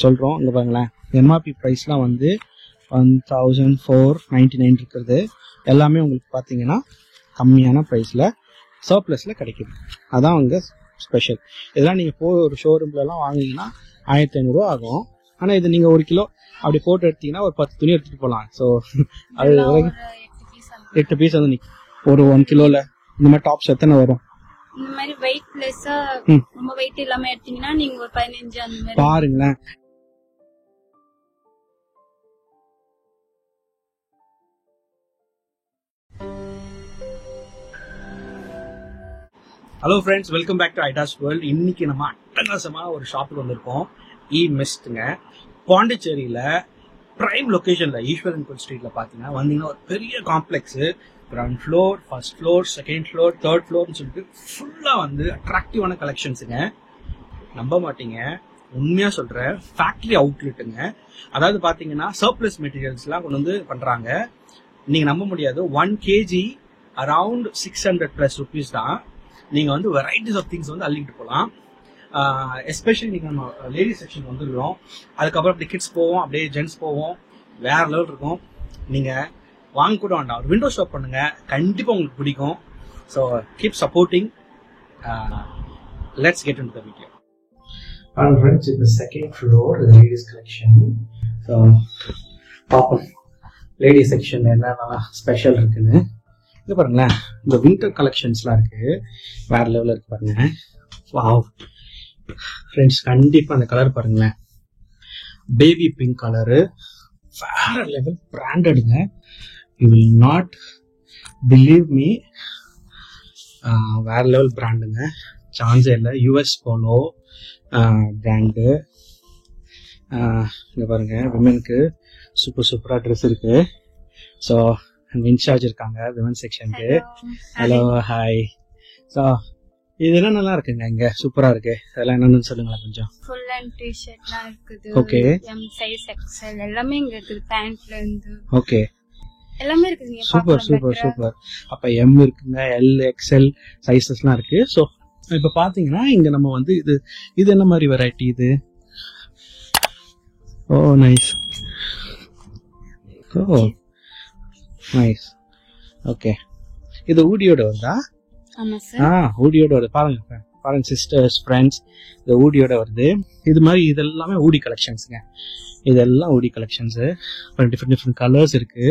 சொல்கிறோம். இங்கே பாருங்களேன், எம்ஆர்பி ப்ரைஸ்லாம் வந்து 1499 இருக்கிறது எல்லாமே உங்களுக்கு பார்த்தீங்கன்னா கம்மியான ப்ரைஸில் சர்ப்ளஸில் கிடைக்குது. அதான் வந்து ஸ்பெஷல். இதெல்லாம் நீங்கள் ஒரு ஷோரூம்லலாம் வாங்கினீங்கன்னா 1500 ஆகும். ஆனால் இது நீங்கள் 1 கிலோ அப்படி போட்டு எடுத்தீங்கன்னா ஒரு 10 துணி எடுத்துகிட்டு போகலாம். ஸோ அது 8 பீஸ் வந்து ஒரு 1 கிலோவில் இந்த மாதிரி டாப்ஸ் எத்தனை வரும்? இந்த மாதிரி வெயிட்லெஸ்ஸா ரொம்ப வெயிட் இல்லாம எடுத்தீங்கன்னா நீங்க ஒரு 15 அந்த மாதிரி பாருங்களேன். Hello friends, welcome back to Aida's world. இன்னைக்கு நம்ம அட்டகாசமான ஒரு ஷாப்புக்கு வந்திருக்கோம். மிஸ்ட்ங்க, பாண்டிச்சேரியில பிரைம் லொகேஷன்ல ஈஸ்வரன் கோயில் ஸ்ட்ரீட்ல பாத்தீங்கன்னா வந்தீங்கன்னா ஒரு பெரிய complex. Ground floor, first floor, second floor, third ஃப்ளோர்னு சொல்லிட்டு ஃபுல்லா வந்து அட்ராக்டிவான கலெக்ஷன்ஸுங்க. நம்ப மாட்டீங்க, உண்மையா சொல்றேன், ஃபேக்டரி அவுட்லெட்டுங்க. அதாவது பாத்தீங்கன்னா சர்ப்ளஸ் மெட்டீரியல்ஸ்லாம் கொண்டு வந்து பண்றாங்க. நீங்க நம்ப முடியாது, 1 kg அரௌண்ட் 600+ rupees தான். நீங்க வந்து வெரைட்டிஸ் ஆஃப் திங்ஸ் வந்து அள்ளிக்கிட்டு போகலாம். எஸ்பெஷலி நீங்க நம்ம லேடிஸ் செக்ஷன் வந்துடுறோம், அதுக்கப்புறம் அப்படி கிட்ஸ் போவோம், அப்படியே ஜென்ட்ஸ் போவோம், வேற லெவல் இருக்கும். நீங்க வாங்க கூட வேண்டாம், ஒரு விண்டோ ஷாப் பண்ணுங்க, கண்டிப்பா உங்களுக்கு பிடிக்கும். So keep supporting. Let's get into the video. Friends, இது second floor ladies collection. So பார்ப்போம் லேடிஸ் செக்ஷன் என்னென்னலாம் ஸ்பெஷல் இருக்குன்னு. இது பாருங்களேன், இந்த வின்டர் கலெக்ஷன்ஸ்லாம் இருக்கு, வேற லெவலில் இருக்கு பாருங்க. வாவ் ஃப்ரெண்ட்ஸ், கண்டிப்பா அந்த கலர் பாருங்களேன், பேபி பிங்க் கலரு, வேற லெவல் பிராண்டடுங்க. You will not believe me, வேற லெவல் பிராண்டுங்க, சான்ஸே இல்லை. US Polo brand. இங்க பாருங்க, விமென்க்கு சூப்பரா ட்ரெஸ் இருக்கு. ஸோ இன்சார்ஜ் இருக்காங்க விமன் செக்ஷனுக்கு. Hello, hi. ஸோ இதெல்லாம் நல்லா இருக்குங்க, இங்க சூப்பரா இருக்கு. அதெல்லாம் என்னன்னு சொல்லுங்களேன் கொஞ்சம். ஃபுல் அண்ட் டி-ஷர்ட்லாம் இருக்குது. ஓகே, எம் சைஸ், எக்ஸ்எல் எல்லாமே இங்க இருக்குது. பேண்ட்ல இருந்து ஓகே, எல்லாமே இருக்குது. சூப்பர். அப்ப எம் இருக்குங்க, எல், எக்ஸ்எல் சைஸஸ்லாம் இருக்கு. ஸோ இப்ப பாத்தீங்கன்னா இங்க நம்ம வந்து இது என்ன மாதிரி வெரைட்டி இது? ஓ நைஸ், ஓ நைஸ். ஓகே, இது ஊடியோட வருதா? ஆமா சார், ஊடியோட வருது. பாருங்க சிஸ்டர்ஸ், ஃப்ரெண்ட்ஸ், இது ஊடியோட வருது. இது மாதிரி இதெல்லாமே ஊடி கலெக்ஷன்ஸுங்க. இதெல்லாம் ஊடி கலெக்ஷன்ஸ். டிஃப்ரெண்ட் கலர்ஸ் இருக்கு.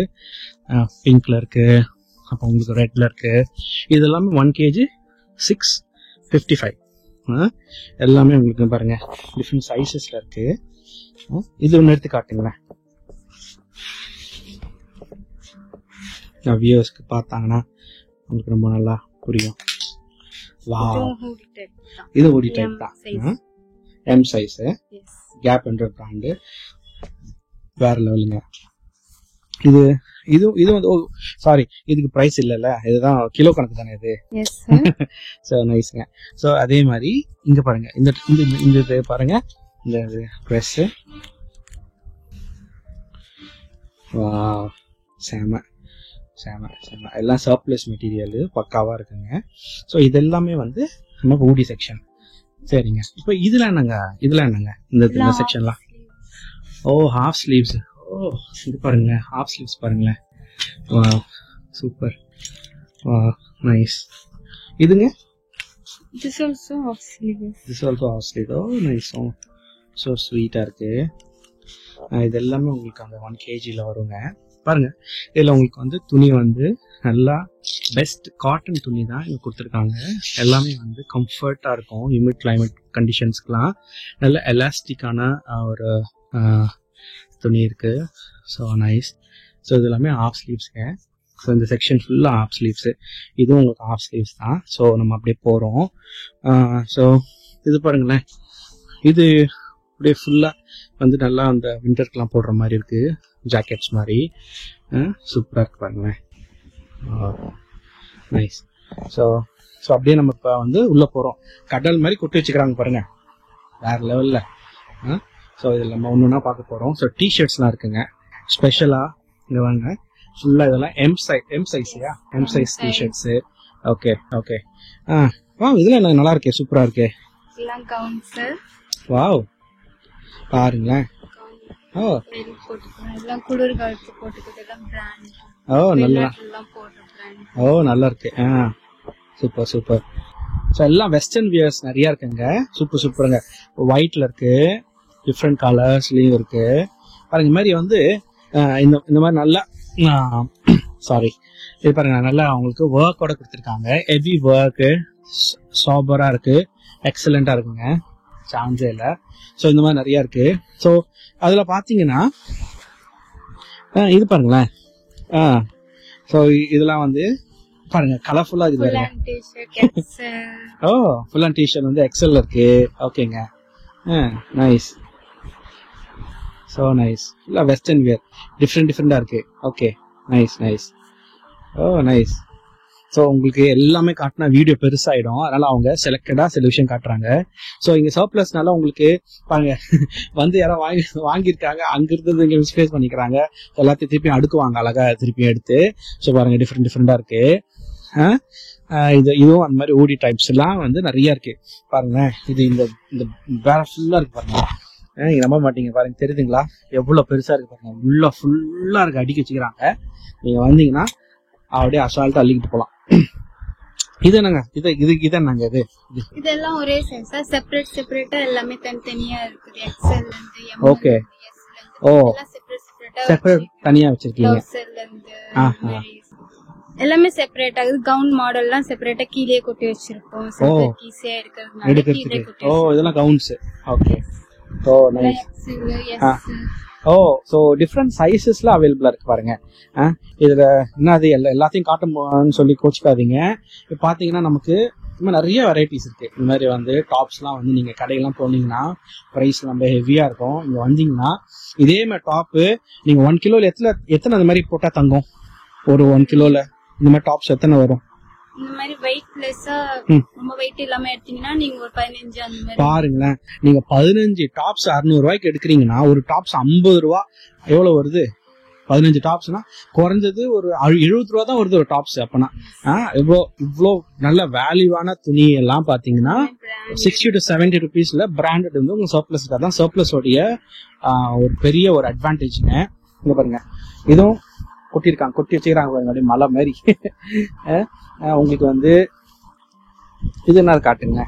பிங்க்ல இருக்கு, அப்போ உங்களுக்கு ரெட்ல இருக்கு. இது எல்லாமே 1 kg 655. எல்லாமே உங்களுக்கு பாருங்க டிஃப்ரெண்ட் சைஸஸ்ல இருக்கு. இது ஒன்று எடுத்து காட்டுங்களேன், வியூவர்ஸ்க்கு பார்த்தாங்கன்னா உங்களுக்கு ரொம்ப நல்லா புரியும். இது ஊடி டைப் தான், எம் சைஸ், கேப் என்ற பிராண்டு, வேற லெவலுங்க. இது வந்து சாரி, இதுக்கு பிரைஸ் இல்லைல்ல, இதுதான் கிலோ கணக்கு தானே இது. ஸோ நைஸ்ங்க. ஸோ அதே மாதிரி இங்க பாருங்க, இந்த இது பாருங்க, இந்த ட்ரெஸ் செம எல்லாம் சர்ப்ளஸ் மெட்டீரியல் பக்காவா இருக்குங்க. ஸோ இதெல்லாமே வந்து நம்ம ஊடி செக்ஷன். சரிங்க, இப்போ இதெல்லாம் என்னங்க இந்த செக்ஷன்லாம்? ஓ ஹாஃப் ஸ்லீவ்ஸ். ஓ இது பாருங்க, ஹாஃப் ஸ்லீவ்ஸ் பாருங்களேன். வா சூப்பர், வா நைஸ். இதுங்க, this also half sleeve. O nice, so ஸ்வீட்டா இருக்கு. இது எல்லாமே உங்களுக்கு அந்த 1 kgல வருங்க. பாருங்க, இதுல உங்களுக்கு வந்து துணி வந்து நல்லா பெஸ்ட் காட்டன் துணி தான் இங்க கொடுத்துருக்காங்க. எல்லாமே வந்து கம்ஃபர்ட்டா இருக்கும். ஹியூமிட் கிளைமேட் கண்டிஷன்ஸ்க்குலாம் நல்ல எலாஸ்டிக்கான ஒரு துணி இருக்கு. So nice. ஸோ இது எல்லாமே ஹாஃப் ஸ்லீவ்ஸ்ங்க. ஸோ இந்த செக்ஷன் ஃபுல்லாக ஹாஃப் ஸ்லீவ்ஸு, இதுவும் உங்களுக்கு ஹாஃப் ஸ்லீவ்ஸ் தான். ஸோ நம்ம அப்படியே போகிறோம். ஸோ இது பாருங்களேன், இது அப்படியே ஃபுல்லாக வந்து நல்லா அந்த விண்டர்க்கெலாம் போடுற மாதிரி இருக்கு, ஜாக்கெட்ஸ் மாதிரி. சூப்பராக இருக்கு பாருங்களேன், நைஸ். ஸோ அப்படியே நம்ம இப்போ வந்து உள்ளே போகிறோம். கடல் மாதிரி கொட்டி வச்சுக்கிறாங்க பாருங்க, வேற லெவலில். ஸோ இதில் நம்ம ஒன்று பார்க்க போகிறோம். ஸோ டிஷர்ட்ஸ்லாம் இருக்குங்க ஸ்பெஷலாக. இங்கே வாங்க, ஃபுல்லாக இதெல்லாம் எம் சைஸ்யா, எம் சைஸ் டிஷர்ட்ஸு. ஓகே. இதெல்லாம் என்ன நல்லா இருக்கே, சூப்பராக இருக்கே. வாவ், பாருங்களேன். ஓ எல்லாம் குளிர் காலத்துக்கு போட்டுக்கிறது எல்லாம் பிராண்ட். ஓ நல்லா எல்லாம் போடுற பிராண்ட். ஓ நல்லா இருக்கு. Super super. ஸோ எல்லாம் வெஸ்டர்ன் வியர்ஸ் நிறைய இருக்குங்க. சூப்பர் சூப்பருங்க. ஒயிட்ல இருக்கு, டிஃப்ரெண்ட் கலர்ஸ்லயும் இருக்கு பாருங்க. இந்த மாதிரி வந்து இந்த மாதிரி நல்லா சாரி இது பாருங்க, நல்லா அவங்களுக்கு ஒர்க்கோட கொடுத்துருக்காங்க. ஹெவி ஒர்க்கு, சாபரா இருக்கு, எக்ஸலண்டா இருக்குங்க, சான்ஸே இல்லை. ஸோ இந்த மாதிரி நிறைய இருக்கு. ஸோ அதுல பாத்தீங்கன்னா இது பாருங்களேன். ஸோ இதெல்லாம் வந்து பாருங்க கலர்ஃபுல்லா இது பாருங்க. ஓ ஃபுல் அண்ட் டிஷர்ட் வந்து எக்ஸல்ல இருக்கு. ஓகேங்க, நைஸ், ஸோ நைஸ். ஃபுல்லா வெஸ்டர்ன் வியர், டிஃப்ரெண்டா இருக்கு. Okay, nice nice. ஓ நைஸ். ஸோ உங்களுக்கு எல்லாமே காட்டினா வீடியோ பெருசாயிடும், அதனால அவங்க செலக்டடா சில விஷயம் காட்டுறாங்க. ஸோ இங்க சர்ப்ளஸ்னால உங்களுக்கு பாருங்க வந்து யாரோ வாங்கியிருக்காங்க, அங்க இருந்தது இங்க மிஸ்பிளேஸ் பண்ணிக்கிறாங்க, எல்லாத்தையும் திருப்பி அடுக்குவாங்க அழகா திருப்பி எடுத்து. ஸோ பாருங்க டிஃப்ரெண்டா இருக்கு. இதுவும் அந்த மாதிரி ஊடி டைப்ஸ் எல்லாம் வந்து நிறைய இருக்கு பாருங்க. இது இந்த வேற ஃபுல்லா இருக்கு பாருங்க. நீங்க நம்ப மாட்டீங்க பாருங்க, தெரியுதுங்களா எவ்வளவு பெருசா இருக்கு பாருங்க. உள்ள ஃபுல்லா இருக்கு, அடுக்கி வச்சுக்கிறாங்க. நீங்க வந்தீங்கன்னா அப்படியே அசால்ட்டா அள்ளிக்கிட்டு போலாம். இது என்னங்க, இது என்னங்க, இதெல்லாம் ஒரே சைஸா செப்பரேட்டா எல்லாமே தனித்தனியா இருக்குது. எக்ஸ்எல் இருந்து எம், ஓகே, ஓ செப்பரேட் தனியா வச்சிருக்கீங்க. எல்லாமே செப்பரேட் ஆகுது. கவுன் மாடல்லாம் செப்பரேட்டா கீழே கொட்டி வச்சிருக்கோம். ஈஸியா எடுக்கிறதுனால. ஓ இதெல்லாம் gowns. Okay, oh nice. Oh so different சைஸஸ்ல அவைலபிளா இருக்கு பாருங்க. இதுல என்னது எல்லாத்தையும் காட்டுன்னு சொல்லி கோச்சிக்காதீங்க. இப்போ பாத்தீங்கன்னா நமக்கு இந்த மாதிரி நிறைய வெரைட்டிஸ் இருக்கு. இந்த மாதிரி வந்து டாப்ஸ்லாம் வந்து நீங்க கடையெல்லாம் போனீங்கன்னா ப்ரைஸ் ரொம்ப ஹெவியா இருக்கும். இங்க வந்தீங்கன்னா இதே மாதிரி டாப்பு நீங்க 1 கிலோல எத்தனை அந்த மாதிரி போட்டா தங்கும்? ஒரு 1 கிலோல இந்த மாதிரி டாப்ஸ் எத்தனை வரும்? இந்த மாதிரி வெயிட்லெஸ்ஸா ரொம்ப வெயிட் இல்லாம எடுத்தீங்கன்னா நீங்க ஒரு 15 அந்த மாதிரி பாருங்களேன். நீங்க 15 டாப்ஸ் 600 ரூபாய்க்கு எடுக்கிறீங்கன்னா ஒரு டாப்ஸ் 50 ரூபா எவ்வளவு வருது? 15 டாப்ஸ்னா குறைஞ்சது ஒரு 70 ரூபா தான் வருது ஒரு டாப்ஸ். அப்பனா இவ்வளோ நல்ல வேல்யூவான துணி எல்லாம் பாத்தீங்கன்னா 60 to 70 ருபீஸ்ல பிராண்டட் வந்து உங்க சர்ப்ளஸ். தான் சர்ப்ளஸோடைய ஒரு பெரிய ஒரு அட்வான்டேஜ்ங்க. இங்க பாருங்க, இதுவும் கொட்டி வச்சுக்கிறாங்க பாருங்க, அப்படியே மலை மாதிரி. உங்களுக்கு வந்து இது என்ன காட்டுங்க.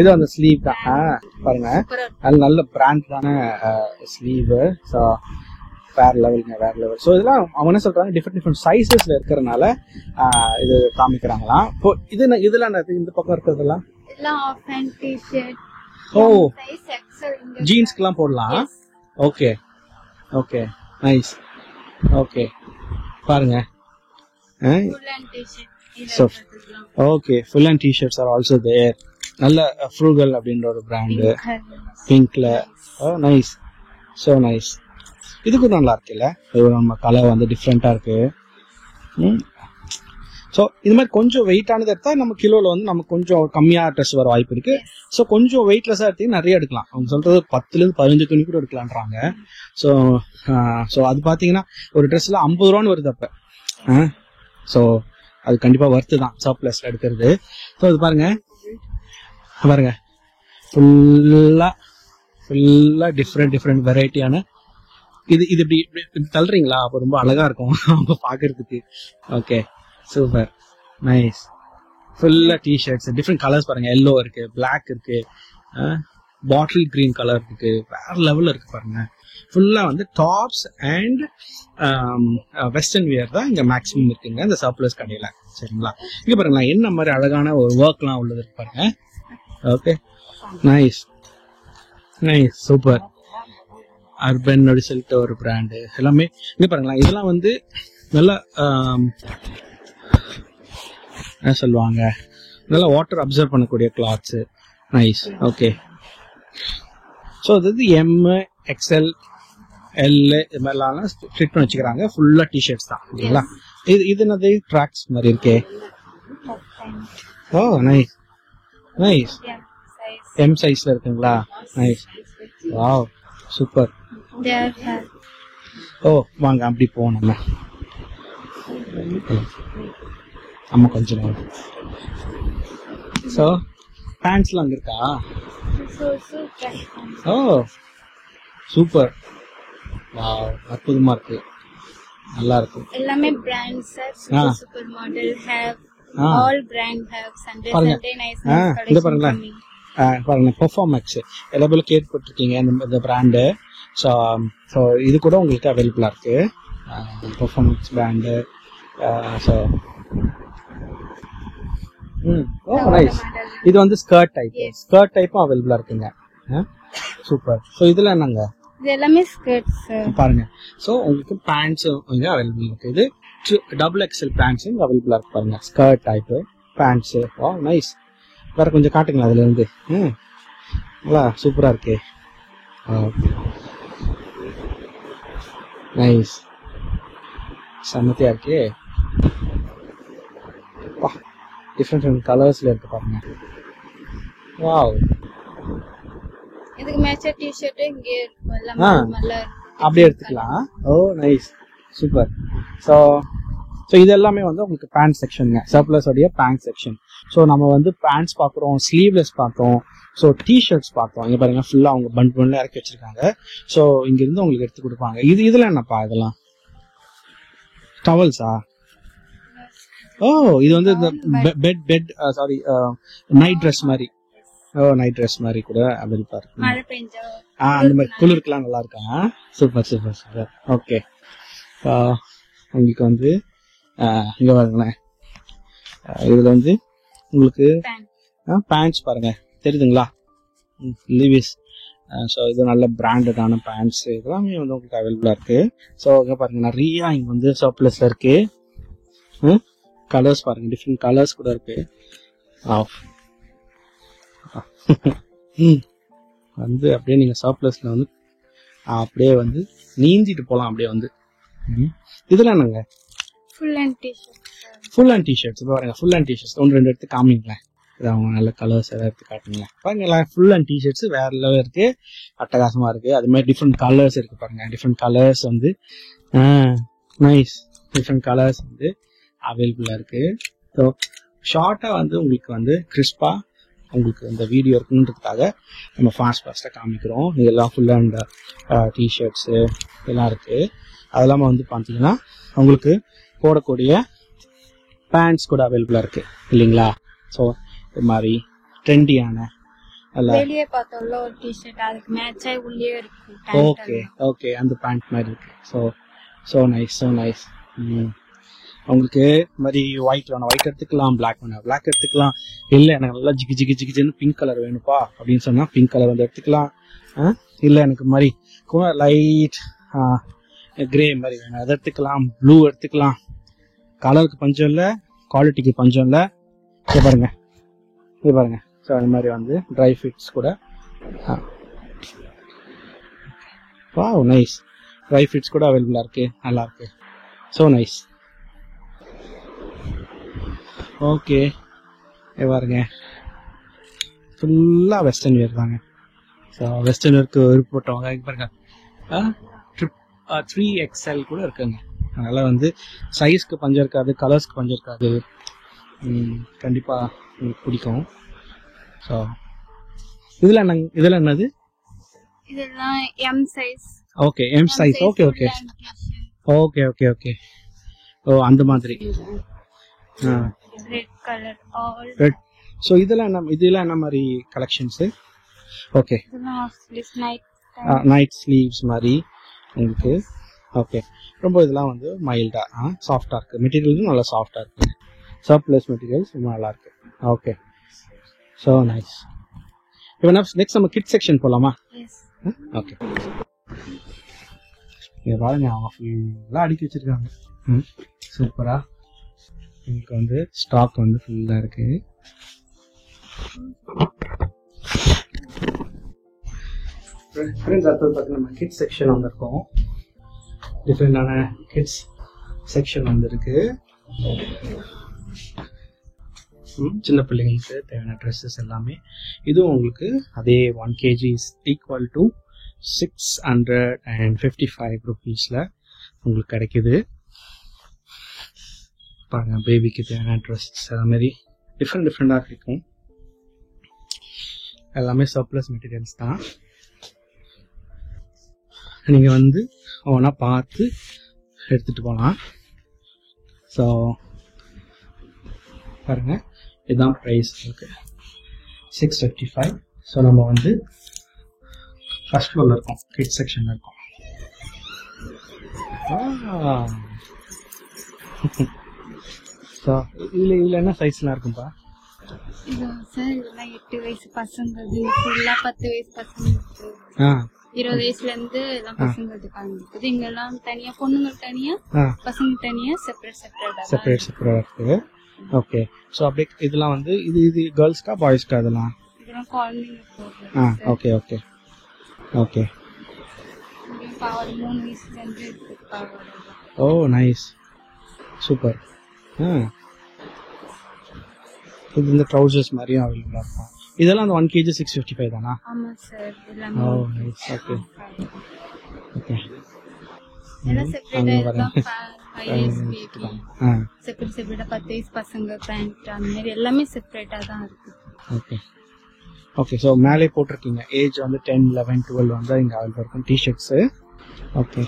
இது அந்த ஸ்லீவ் தான் பாருங்க, நல்ல பிராண்டான ஸ்லீவ். ஸோ வேற லெவல். ஸோ இதெல்லாம் அவங்க என்ன சொல்றாங்க, டிஃப்ரெண்ட் சைசஸ்ல இருக்கிறதுனால இது காமிக்கிறாங்களாம். இப்போ இதெல்லாம் இந்த பக்கம் இருக்கிறதெல்லாம் ஓ ஜீன்ஸ்க்குலாம் போடலாம். Okay okay, nice. ஓகே பாருங்க. Okay, full hand T-shirts are also there. நல்ல ஃப்ரூகல் அப்படின்ற ஒரு பிராண்டு, பிங்க்ல. Nice, so nice. இதுக்கும் நல்லா இருக்குல்ல, நம்ம கலர் வந்து டிஃப்ரெண்டா இருக்கு. ஸோ இது மாதிரி கொஞ்சம் வெயிட்டானது எடுத்தா நம்ம கிலோல வந்து நமக்கு கொஞ்சம் கம்மியா ட்ரெஸ் வர வாய்ப்பு இருக்கு. ஸோ கொஞ்சம் வெயிட்லெஸ்ஸா எடுத்தீங்கன்னா நிறைய எடுக்கலாம். அவங்க சொல்றது 10 to 15 துணி கூட எடுக்கலான்றாங்க. ஸோ அது பாத்தீங்கன்னா ஒரு ட்ரெஸ்ல 50 ரூபான்னு வருது அப்ப. ஸோ அது கண்டிப்பா வர்த்து தான் சர்ப்ளஸ்ல எடுக்கிறது. ஸோ அது பாருங்க ஃபுல்லா டிஃப்ரெண்ட் வெரைட்டியான இது இப்படி தள்ளுறீங்களா? அப்போ ரொம்ப அழகா இருக்கும் அவங்க பாக்குறதுக்கு. Okay, super, nice. ஃபுல்லா டிஷர்ட்ஸ் டிஃப்ரெண்ட் கலர்ஸ் பாருங்க. எல்லோ இருக்கு, பிளாக் இருக்கு, பாட்டில் கிரீன் கலர் இருக்கு, வேற லெவல்ல இருக்கு பாருங்க. ஃபுல்லா வந்து டாப்ஸ் அண்ட் வெஸ்டர்ன் வியர் தான் இங்க மேக்ஸிமம் இருக்குங்க இந்த சர்ப்ளஸ் கடையில. சரிங்களா? இங்க பாருங்களா என்ன மாதிரி அழகான ஒரு ஒர்க்லாம் உள்ளது இருக்கு பாருங்க. Okay, nice, super. அர்பன் அப்படி சொல்லிட்டு ஒரு பிராண்டு எல்லாமே இங்க பாருங்களா. இதெல்லாம் வந்து நல்ல என்ன சொல்லுவாங்க, நல்லா வாட்டர் அப்சர்வ் பண்ணக்கூடிய கிளாத்ஸ். நைஸ். ஓகே, ஸோ இது எம், எக்ஸ்எல், எல் இது மாதிரிலாம் ஃபிட் பண்ணி வச்சுக்கிறாங்க. ஃபுல்லா டிஷர்ட்ஸ் தான் இல்லைங்களா? இது என்னது ட்ராக்ஸ் மாதிரி இருக்கே. ஓ நைஸ். எம் சைஸ்ல இருக்குங்களா? Nice, wow, super. ஓ வாங்க அப்படி போனோம் நம்ம கொஞ்சம். ஸோ பேண்ட்ஸ்லாம் அங்கே இருக்கா? So ஓ சூப்பர், அற்புதமா இருக்கு, நல்லா இருக்கு. எல்லாமே brand sir. Super model have all brand have Sunday nice இங்க பாருங்களேன், பாருங்க பெர்ஃபார்மேக்ஸ் எல்லா பேரும் கேள்விப்பட்டிருக்கீங்க இந்த பிராண்டு. ஸோ இது கூட உங்களுக்கு அவைலபிளா இருக்கு, பெர்ஃபார்மன்ஸ் பிராண்டு. So nice. இது வந்து ஸ்கர்ட் டைப்பும் அவைலபிளா இருக்குங்க. சூப்பர். ஸோ இதுல என்னங்க? இது எல்லாமே ஸ்கர்ட்ஸ் பாருங்க. ஸோ உங்களுக்கு பேண்ட்ஸ் வந்து அவைலபிள் இருக்கு. இது XXL பேண்ட்ஸ் அவைலபிளா இருக்கு பாருங்க. Skirt type pants. நைஸ். வேற கொஞ்சம் காட்டுங்களா அதுல இருந்து. நல்லா சூப்பரா இருக்கு. நைஸ், செம்மத்தியா இருக்கு. டிஃப்ரெண்ட் கலர்ஸ்ல இருக்கு பாருங்க. வாவ், இதுக்கு மேட்சா டி-ஷர்ட் இங்க இருக்கு எல்லாமே நல்லா அப்படியே எடுத்துக்கலாம். ஓ நைஸ், சூப்பர். ஸோ இது எல்லாமே வந்து உங்களுக்கு பேண்ட் செக்ஷனுங்க, சர்ப்ளஸ் உடைய பேண்ட் செக்ஷன். ஸோ நம்ம வந்து பேண்ட்ஸ் பார்க்குறோம், ஸ்லீவ்லெஸ் பார்த்தோம், ஸோ டிஷர்ட்ஸ் பார்த்தோம். இங்கே பாருங்க ஃபுல்லாக அவங்க பண்ல இறக்கி வச்சிருக்காங்க. ஸோ இங்கிருந்து உங்களுக்கு எடுத்து கொடுப்பாங்க. இதுல என்னப்பா இதெல்லாம்? டவல்ஸா? ஓ இது வந்து இந்த பெட் சாரி நைட் ட்ரெஸ் மாதிரி. நைட் ட்ரெஸ் மாதிரி கூட அவைலபிளா இருக்கு. மழை பெஞ்சா அந்த மாதிரி குளிருக்குலாம் நல்லா இருக்கா? Super super super. ஓகே, உங்களுக்கு வந்து இங்க பாருங்களேன், இதுல வந்து உங்களுக்கு பேண்ட்ஸ் பாருங்க தெரியுதுங்களா, லிவிஸ். ஸோ இது நல்ல பிராண்டடான பேண்ட்ஸ் இதெல்லாமே வந்து உங்களுக்கு அவைலபிளா இருக்கு. ஸோ இங்க பாருங்க நிறைய இங்க வந்து சர்ப்ளஸ்ல இருக்கு. கலர்ஸ் பாருங்க, டிஃப்ரெண்ட் கலர்ஸ் கூட இருக்கு. வந்து அப்படியே நீங்க சர்ப்ளஸ்ல வந்து அப்படியே வந்து நீந்திட்டு போலாம். அப்படியே வந்து இதுல என்னங்க? ஃபுல் அண்ட் டிஷர்ட்ஸ் பாருங்க. ஃபுல் அண்ட் டிஷர்ட்ஸ் ஒன்று ரெண்டு எடுத்து காமிங்களேன். இது அவங்க நல்ல கலர்ஸ் எதாவது எடுத்து காட்டுங்களேன். பாருங்க ஃபுல் அண்ட் டிஷர்ட்ஸ் வேற லெவல் இருக்கு, அட்டகாசமா இருக்கு. அது மாதிரி டிஃப்ரெண்ட் கலர்ஸ் இருக்கு பாருங்க. டிஃப்ரெண்ட் கலர்ஸ் வந்து நைஸ், டிஃப்ரெண்ட் கலர்ஸ் வந்து அவைலபிளா இருக்கு. ஸோ ஷார்ட்டா வந்து உங்களுக்கு வந்து கிறிஸ்பா உங்களுக்கு இந்த வீடியோ இருக்குன்றதுக்காக நம்ம ஃபாஸ்டா காமிக்கிறோம். இதெல்லாம் ஃபுல் அண்ட் டிஷர்ட்ஸு இதெல்லாம் இருக்கு. அது இல்லாமல் வந்து பார்த்தீங்கன்னா உங்களுக்கு போடக்கூடிய பேண்ட்ஸ் கூட அவைலபிளா இருக்கு இல்லைங்களா? ஸோ இது மாதிரி ட்ரெண்டியான வெளியே பார்த்தோம்ல ஒரு டி-ஷர்ட் அதுக்கு மேட்சா உள்ளே இருக்கு. ஓகே அந்த பேண்ட் மாதிரி இருக்கு. So nice. உங்களுக்கு மாதிரி ஒயிட் வேணும், ஒயிட் எடுத்துக்கலாம். பிளாக் வேணும், பிளாக் எடுத்துக்கலாம். இல்லை எனக்கு நல்லா ஜிகின்னு பிங்க் கலர் வேணுப்பா அப்படின்னு சொன்னா பிங்க் கலர் வந்து எடுத்துக்கலாம். இல்லை எனக்கு மாதிரி லைட் கிரே மாதிரி வேணும், அதை எடுத்துக்கலாம். ப்ளூ எடுத்துக்கலாம். கலருக்கு பஞ்சம் இல்லை, குவாலிட்டிக்கு பஞ்சம் இல்லை. இது பாருங்க. ஸோ அந்த மாதிரி வந்து ட்ரை ஃபிட்ஸ் கூட நைஸ், ட்ரை ஃபிட்ஸ் கூட அவைலபிளா இருக்கு, நல்லா இருக்கு. So nice. ஓகே, பாருங்க ஃபுல்லாக வெஸ்டர்ன் வேர் தாங்க. ஸோ வெஸ்டர்ன் வேருக்கு விருப்பப்பட்டவங்க பாருங்க 3XL கூட இருக்குங்க. அதனால வந்து சைஸ்க்கு பஞ்சம் இருக்காது, கலர்ஸ்க்கு பஞ்சம் இருக்காது. கண்டிப்பாக உங்களுக்கு பிடிக்கும். ஸோ இதில் என்னது? இதெல்லாம் M size. Okay, M size. Okay. Oh அந்த மாதிரி. Red colour all red. So இதெல்லாம் என்ன மாதிரி கலெக்ஷன்ஸு? ஓகே, நைட் ஸ்லீவ்ஸ் மாதிரி உங்களுக்கு. ஓகே, ரொம்ப இதெல்லாம் வந்து மைல்டா சாஃப்டா இருக்கு. மெட்டீரியலும் நல்லா சாஃப்டா இருக்கு. சர்ப்ளஸ் மெட்டீரியல்ஸ் ரொம்ப நல்லா இருக்கு. Okay, so nice. இப்போ நெக்ஸ்ட் நம்ம கிட் செக்ஷன் போகலாமா? ஓகே, இங்கே பாருங்க அவங்க ஃபுல்லாக அடுக்கி வச்சிருக்காங்க. சூப்பரா உங்களுக்கு வந்து ஸ்டாக் வந்து ஃபுல்லாக இருக்கு. ஃப்ரெண்ட்ஸ், அடுத்தது பார்த்தீங்கன்னா நம்ம கிட்ஸ் செக்ஷன் வந்திருக்கோம். டிஃப்ரெண்டான கிட்ஸ் செக்ஷன் வந்துருக்கு. சின்ன பிள்ளைங்களுக்கு தேவையான ட்ரெஸ்ஸஸ் எல்லாமே. இதுவும் உங்களுக்கு அதே 1 kg ஈக்குவல் டு 655 rupeesல உங்களுக்கு கிடைக்குது. பாருங்க, பேபிக்கு தேவையான ட்ரெஸ்ஸஸ் அது மாதிரி டிஃப்ரெண்டாக இருக்கும். எல்லாமே சர்ப்ளஸ் மெட்டீரியல்ஸ் தான். நீங்கள் வந்து ஒவ்வொன்றா பார்த்து எடுத்துகிட்டு போகலாம். ஸோ பாருங்க, இதுதான் ப்ரைஸ் இருக்கு, 655. ஸோ நம்ம வந்து ஃபர்ஸ்ட் ஃப்ளோரில் இருக்கோம், கிட்ஸ் செக்ஷனில் இருக்கோம். ஸோ இதில் என்ன சைஸ்லாம் இருக்கும்பா? சார் இதெல்லாம் 8 வயசு பசங்க, ஃபுல்லா 10 வயசு பசங்க, 20 வயசுல இருந்து எல்லாம் பசங்க இருக்குது. இங்க எல்லாம் தனியா பொண்ணுங்க தனியா, பசங்க தனியா, செப்பரேட் இருக்கு. ஓகே. ஸோ அப்படியே இதெல்லாம் வந்து இது கேர்ள்ஸ்க்கா பாய்ஸ்க்கா? இதெல்லாம் குழந்தைங்க. Okay okay okay. பாவாடை 3 வயசுல இருந்து இருக்கு பாவாடை. ஓ நைஸ், சூப்பர். இது இந்த ட்ரவுசர்ஸ் மாதிரியும் அவைலபிளா இருக்கும். இதெல்லாம் அந்த 1 kg 655 தானா? ஆமா சார். எல்லாமே. ஓ நைஸ். Okay okay. எல்லாம் செப்பரேட்டா 5 இயர்ஸ் பேபி, செப்பரேட்டா 10 வயசு பசங்க பேண்ட், அந்த மாதிரி எல்லாமே செப்பரேட்டா தான் இருக்கு. Okay okay. ஸோ மேலே போட்டிருக்கீங்க ஏஜ் வந்து 10, 11, 12 வந்து இங்கே அவைலபிள் இருக்கும் டிஷர்ட்ஸு. ஓகே.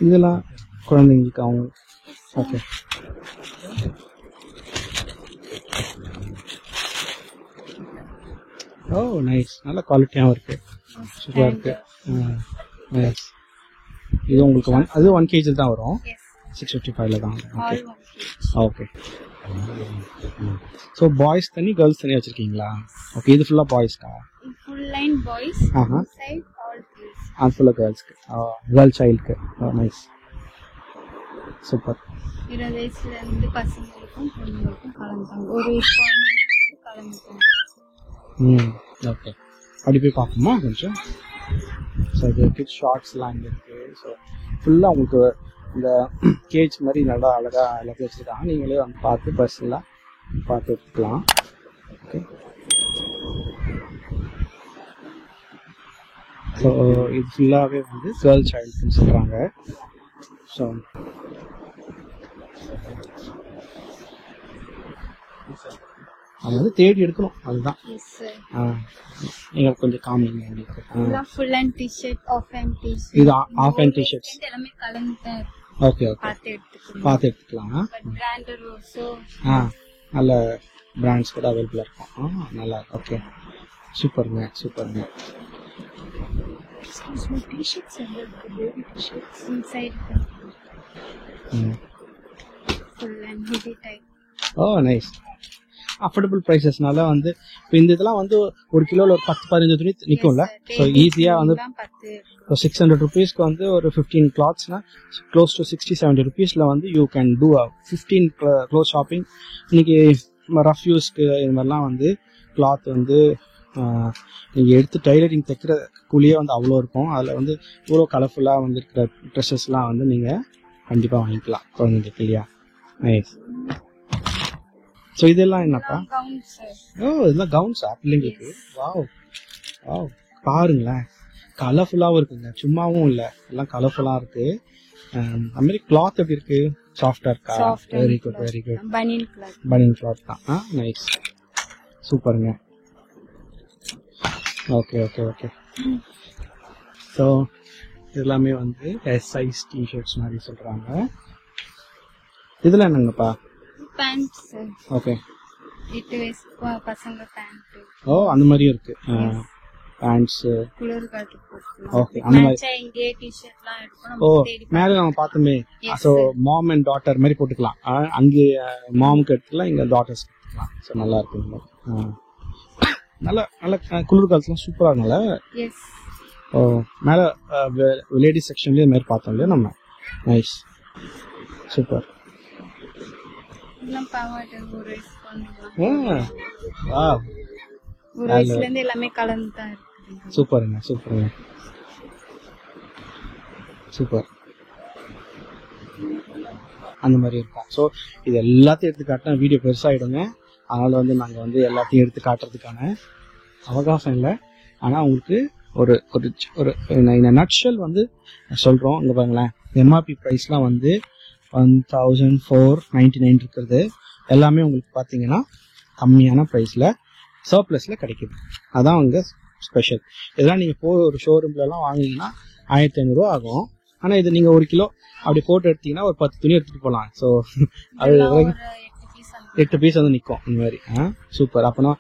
இதெல்லாம் குழந்தைங்களுக்கு அவங்க. ஓகே. ஓ நைஸ், நல்ல குவாலிட்டியாகவும் இருக்கு, சூப்பராக இருக்கு. நைஸ். இது உங்களுக்கு அது 1 kg தான் வரும், 655 தான். Okay okay. ஸோ பாய்ஸ் தனி கேர்ள்ஸ் தனி வச்சிருக்கீங்களா? ஓகே. இது ஃபுல்லாக பாய்ஸ்க்கா? Full line boys, side all girls. ஃபுல்லாக கேர்ள்ஸ்க்கு, கேர்ள் சைல்டுக்கு. Nice, super. 20 வயசுல இருந்து பசங்களுக்கும் பொண்ணுங்களுக்கும் கலந்துட்டாங்க, ஒரு குழந்தைங்களுக்கும் கலந்துட்டாங்க. ஓகே. அப்படி போய் பார்ப்போமா கொஞ்சம்? ஸோ இது கிட்ஸ் ஷார்ட்ஸ்லாம் இங்கே இருக்குது. ஸோ ஃபுல்லாக உங்களுக்கு இந்த கேஜ் மாதிரி நல்லா அழகாக எல்லாத்தையும் வச்சுருக்காங்க. நீங்களே வந்து பார்த்து பர்சனலாக பார்த்து எடுத்துக்கலாம். ஓகே. ஸோ இது ஃபுல்லாகவே வந்து கேர்ள் சைல்டுன்னு சொல்கிறாங்க. ஸோ அது வந்து தேடி எடுக்கணும், அதுதான். நீங்கள் கொஞ்சம் காமிங்க எங்களுக்கு. Full hand t shirt, half hand t shirt. இது ஆஃப் ஹேண்ட் டிஷர்ட்ஸ் எல்லாமே கலந்து. Okay okay. பார்த்து எடுத்துக்கலாம். Branded also. நல்ல பிராண்ட்ஸ் கூட அவைலபிளாக இருக்கும். நல்லா. ஓகே, சூப்பருங்க சூப்பருங்க. டிஷர்ட்ஸ் இருக்கு, baby T-shirts inside. Full hand hoodie type. Oh nice. Affordable ப்ரைஸஸ்னால வந்து இப்போ இந்த இதெல்லாம் வந்து ஒரு கிலோவில் ஒரு 10-15 துணி நிற்கும்ல. ஸோ ஈஸியாக வந்து இப்போ 600 rupeesக்கு வந்து ஒரு 15 கிளாத்ஸ்னா க்ளோஸ் டு 60-70 rupeesல வந்து you can do 15 cloth shopping. இன்னைக்கு ரஃப் யூஸ்க்கு இது மாதிரிலாம் வந்து கிளாத் வந்து நீங்கள் எடுத்து டைலரிங் தைக்கிற கூலியே வந்து அவ்வளோ இருக்கும். அதில் வந்து இவ்வளோ கலர்ஃபுல்லாக வந்து இருக்கிற ட்ரெஸ்ஸஸ்லாம் வந்து நீங்கள் கண்டிப்பாக வாங்கிக்கலாம் குழந்தைங்களுக்கு இல்லையா? நைஸ். ஸோ இதெல்லாம் என்னப்பா? ஓ இதெல்லாம் கவுன்ஸா பிள்ளைங்களுக்கு? வாவ் வாவ், பாருங்களேன், கலர்ஃபுல்லாகவும் இருக்குங்க, சும்மாவும் இல்லை, எல்லாம் கலர்ஃபுல்லாக இருக்கு. அது மாதிரி கிளாத் எப்படி இருக்கு? சாஃப்டா இருக்கா? Very good very good. பனியன் கிளாத் தான். நைஸ், சூப்பருங்க. Okay okay okay. ஸோ இதெல்லாமே வந்து எஸ் சைஸ் டிஷர்ட்ஸ் மாதிரி சொல்றாங்க. இதெல்லாம் என்னங்கப்பா? பேண்ட்ஸ். ஓகே. 8 வயசு பசங்க பேண்ட். ஓ அந்த மாதிரியும் இருக்கு. பேண்ட்ஸ் குளிர் காட்டு போட்டு. ஓகே, அந்த மாதிரி இங்கே டி-ஷர்ட்லாம் எடுக்கணும். ஓ மேல நம்ம பார்த்தோமே. சோ மாம் அண்ட் டாட்டர் மாதிரி போட்டுக்கலாம். அங்கே மாம்க்கு எடுத்துக்கலாம், இங்க டாட்டர்ஸ் எடுத்துக்கலாம். சோ நல்லா இருக்குங்க. நல்ல நல்ல குளிர் காலத்துலாம் சூப்பரா இருக்கும்ல. எஸ். ஓ மேல லேடிஸ் செக்ஷன்லயே மாதிரி பார்த்தோம் இல்லையா நம்ம. Nice, super. எல்லாம் பாவாடை ஒரு வயசு பண்ணலாம். வாவ், ஒரு வயசுல இருந்து எல்லாமே கலந்து தான் இருக்கு. சூப்பருங்க சூப்பருங்க சூப்பர். அந்த மாதிரி இருக்கும். ஸோ இது எல்லாத்தையும் எடுத்து காட்டினா வீடியோ பெருசாகிடுங்க. அதனால வந்து நாங்கள் வந்து எல்லாத்தையும் எடுத்து காட்டுறதுக்கான அவகாசம் இல்லை. ஆனால் உங்களுக்கு ஒரு ஒரு நட்ஷல் வந்து சொல்கிறோம். இங்கே பாருங்களேன், எம்ஆர்பி ப்ரைஸ்லாம் வந்து 1499 இருக்கிறது எல்லாமே உங்களுக்கு பார்த்தீங்கன்னா கம்மியான ப்ரைஸில் சர்ப்ளஸில் கிடைக்குது. அதான் அங்கே ஸ்பெஷல். இதெல்லாம் நீங்கள் ஒரு ஷோரூம்லலாம் வாங்கினீங்கன்னா 1500 ரூபா ஆகும். ஆனால் இது நீங்கள் 1 கிலோ அப்படி போட்டு எடுத்தீங்கன்னா ஒரு 10 துணி எடுத்துகிட்டு போகலாம். ஸோ அது 8 பீஸ் வந்து நிற்கும் இந்த மாதிரி. சூப்பர். அப்போனா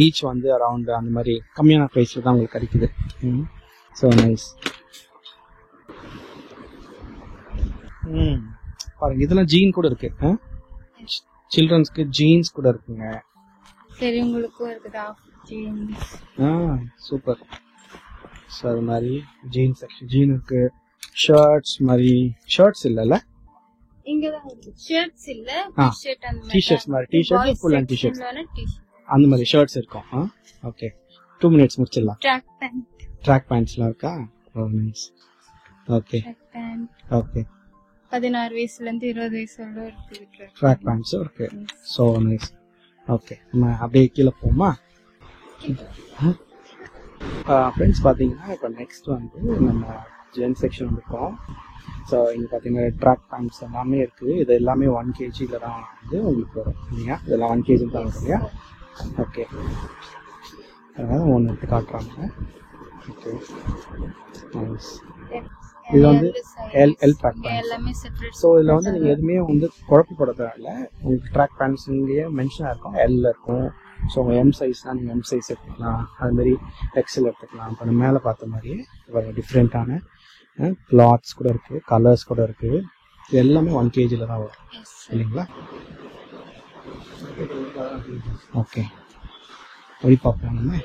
ஈச் வந்து அரௌண்ட் அந்த மாதிரி கம்மியான ப்ரைஸில் தான் உங்களுக்கு கிடைக்குது. So nice. பாருங்க இதெல்லாம் ஜீன் கூட இருக்கு. சில்ட்ரன்ஸ்க்கு ஜீன்ஸ் கூட இருக்குங்க. பெரியவங்களுக்கும் இருக்குது ஆஃப் ஜீன்ஸ். சூப்பர். ஸோ அது மாதிரி ஜீன் செக்ஷன் ஜீன் இருக்கு. ஷர்ட்ஸ் மாதிரி ஷர்ட்ஸ் இல்லைல்ல இங்க தான் இருக்கு. ஷர்ட்ஸ் இல்ல டி-ஷர்ட் அந்த மாதிரி. டி-ஷர்ட்ஸ் மாதிரி டி-ஷர்ட் ஃபுல் அண்ட் டி-ஷர்ட் அந்த மாதிரி ஷர்ட்ஸ் இருக்கும். ஓகே 2 மினிட்ஸ் முடிச்சிடலாம். ட்ராக் பேண்ட்ஸ்லாம் இருக்கா? ஓ நைஸ். ஓகே ஓகே 16 வயசுல இருந்து 20 வயசு வரை இருக்கு ட்ராக் பேண்ட்ஸ் இருக்கு. So nice. ஓகே நம்ம அப்படியே கீழே போமா? ஃப்ரெண்ட்ஸ் பார்த்தீங்கன்னா இப்போ நெக்ஸ்ட் வந்து நம்ம ஜென் செக்ஷன் இருக்கோம். ஸோ இங்கே பார்த்தீங்கன்னா ட்ராக் பேண்ட்ஸ் எல்லாமே இருக்குது. இது எல்லாமே 1 kg தான் வந்து உங்களுக்கு வரும் இல்லையா? இதெல்லாம் 1 kg தான் வரும் இல்லையா? ஓகே அதனால் ஒன்று எடுத்து காட்டுறாங்க. Okay nice. இது வந்து எல் ட்ராக் பேண்ட்ஸ். ஸோ இதில் வந்து நீங்கள் எதுவுமே வந்து குழப்பப்பட தேவையில்ல. உங்களுக்கு ட்ராக் பேண்ட்ஸுங்கேயே மென்ஷனாக இருக்கும். எல் இருக்கும். ஸோ உங்கள் எம் சைஸ்னால் நீங்கள் எம் சைஸ் எடுத்துக்கலாம். அதுமாரி எக்ஸல் எடுத்துக்கலாம். இப்போ நம்ம மேலே பார்த்த மாதிரியே டிஃப்ரெண்ட்டான கிளாத்ஸ் கூட இருக்குது, கலர்ஸ் கூட இருக்குது. இது எல்லாமே 1 kg தான் வரும் இல்லைங்களா? ஓகே போய் பார்ப்போம் நம்ம.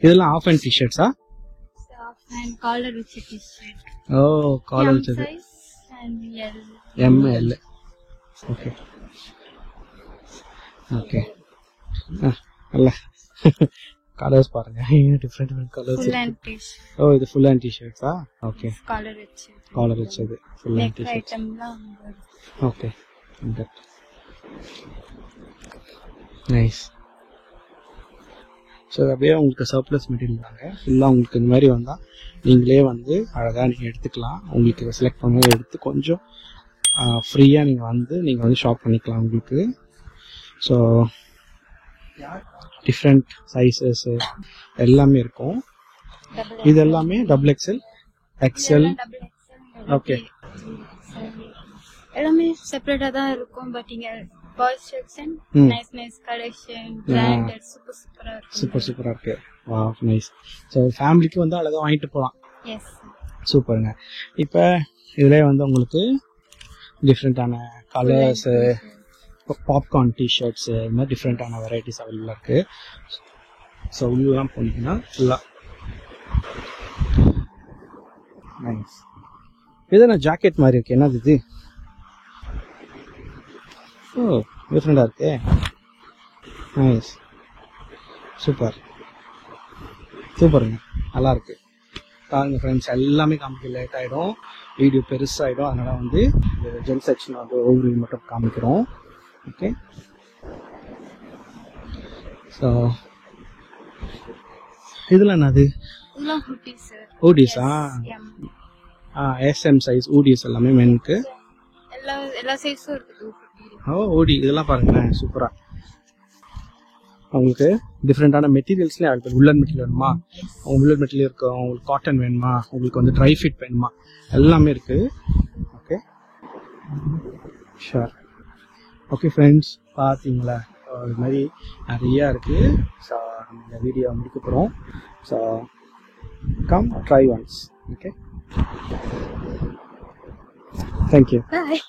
இதெல்லாம் ஆஃப் அண்ட் டிஷர்ட்ஸா? and collar with t-shirt. Oh, collar with size and M L. Okay. Okay. Allah. Colors பாருங்க. Different colors. Full and t-shirt. Oh, இது full and t-shirts ah? Okay. Collar with. Collar with இது full and t-shirts. Item la. Okay. That. Nice. So அப்படியே உங்களுக்கு surplus material தாங்க. ஃபுல்லாக உங்களுக்கு இந்த மாதிரி வந்தால் நீங்களே வந்து அழகாக நீங்கள் எடுத்துக்கலாம். உங்களுக்கு செலக்ட் பண்ணி எடுத்து கொஞ்சம் ஃப்ரீயாக நீங்கள் வந்து ஷாப் பண்ணிக்கலாம் உங்களுக்கு. ஸோ டிஃப்ரெண்ட் சைஸஸ் எல்லாமே இருக்கும். இது எல்லாமே XXL XL. ஓகே எல்லாமே செப்பரேட்டாக தான் இருக்கும். பட் இங்கே boys section nice collection branded சூப்பரா இருக்கு. Wow nice. ஸோ ஃபேமிலிக்கு வந்து அழகாக வாங்கிட்டு போகலாம். எஸ் சூப்பருங்க. இப்போ இதுலேயே வந்து உங்களுக்கு டிஃப்ரெண்ட்டான கலர்ஸு பாப்கார்ன் டிஷர்ட்ஸு இது மாதிரி டிஃப்ரெண்ட்டான வெரைட்டிஸ் அவைலபிளாக இருக்குது. ஸோ உள்ளெலாம் போனீங்கன்னா ஃபுல்லாக நைஸ். இது நான் ஜாக்கெட் மாதிரி இருக்கு. என்னது இது? ஓ டிஃப்ரெண்டாக இருக்கே. நைஸ் சூப்பருங்க நல்லா இருக்கு. பாருங்க ஃப்ரெண்ட்ஸ் எல்லாமே காமிக்க லேட் ஆகிடும், வீடியோ பெருசாகிடும். அதனால் வந்து ஜென் செக்ஷன் வந்து ஓவர்வியூ மட்டும் காமிக்கிறோம். ஓகே ஸோ இதில் என்னது? ஊடிஸா? SM சைஸ் ஊடிஸ் எல்லாமே மென்க்கு. எல்லா சைஸும் இருக்குது. ஓ ஊடி இதெல்லாம் பாருங்களேன் சூப்பராக. உங்களுக்கு டிஃப்ரெண்ட்டான மெட்டீரியல்ஸ்லேயே இருக்குது. உள்ளன் மெட்டீரியல் வேணுமா? உள்ளன் மெட்டீரியல் இருக்கும். உங்களுக்கு காட்டன் வேணுமா? உங்களுக்கு வந்து ட்ரை ஃபிட் வேணுமா? எல்லாமே இருக்குது. Okay sure. ஓகே ஃப்ரெண்ட்ஸ் பார்த்தீங்களா இது மாதிரி நிறையா இருக்குது. ஸோ நம்ம இந்த வீடியோ முடிக்க போகிறோம். So come try once. Okay thank you. Bye.